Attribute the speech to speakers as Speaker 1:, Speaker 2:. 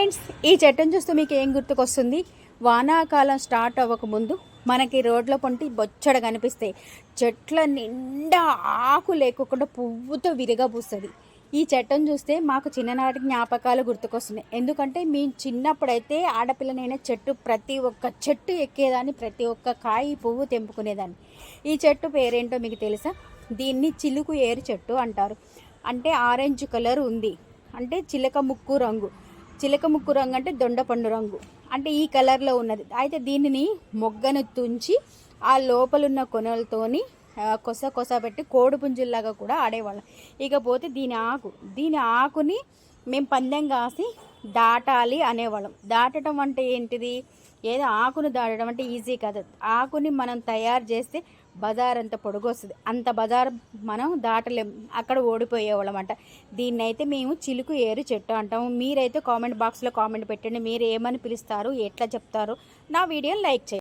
Speaker 1: Friends, ఈ చెట్టును చూస్తే మీకు ఏం గుర్తుకొస్తుంది? వానాకాలం స్టార్ట్ అవ్వకముందు మనకి రోడ్ల పొంటి బొచ్చడ కనిపిస్తాయి. చెట్ల నిండా ఆకు లేకుండా పువ్వుతో విరగబూస్తుంది. ఈ చెట్టును చూస్తే మాకు చిన్ననాటి జ్ఞాపకాలు గుర్తుకొస్తున్నాయి. ఎందుకంటే మేము చిన్నప్పుడైతే ఆడపిల్లనైనా ప్రతి ఒక్క చెట్టు ఎక్కేదాన్ని, ప్రతి ఒక్క కాయ పువ్వు తెంపుకునేదాన్ని. ఈ చెట్టు పేరేంటో మీకు తెలుసా? దీన్ని చిలుకు ఏరు చెట్టు అంటారు. అంటే ఆరెంజ్ కలర్ ఉంది, అంటే చిలక ముక్కు రంగు. చిలక ముక్కు రంగు అంటే దొండపండు రంగు, అంటే ఈ కలర్లో ఉన్నది. అయితే దీనిని మొగ్గను తుంచి ఆ లోపలున్న కొనలతోని కొస పెట్టి కోడి పుంజుల్లాగా కూడా ఆడేవాళ్ళం. ఇకపోతే దీని ఆకుని మేము పందెం కాసి దాటాలి అనేవాళ్ళం. దాటడం అంటే ఏంటిది? ఏదో ఆకును దాటడం అంటే ఈజీ కాదు. ఆకుని మనం తయారు చేస్తే బజార్ అంత పొడుగు వస్తుంది. అంత బజార్ మనం దాటలేం, అక్కడ ఓడిపోయేవాళ్ళం అంట. దీన్నైతే మేము చిలుకు ఏరు చెట్టు అంటాము. మీరైతే కామెంట్ బాక్స్లో కామెంట్ పెట్టండి, మీరు ఏమని పిలుస్తారు, ఎట్లా చెప్తారు. నా వీడియోని లైక్ చేయండి.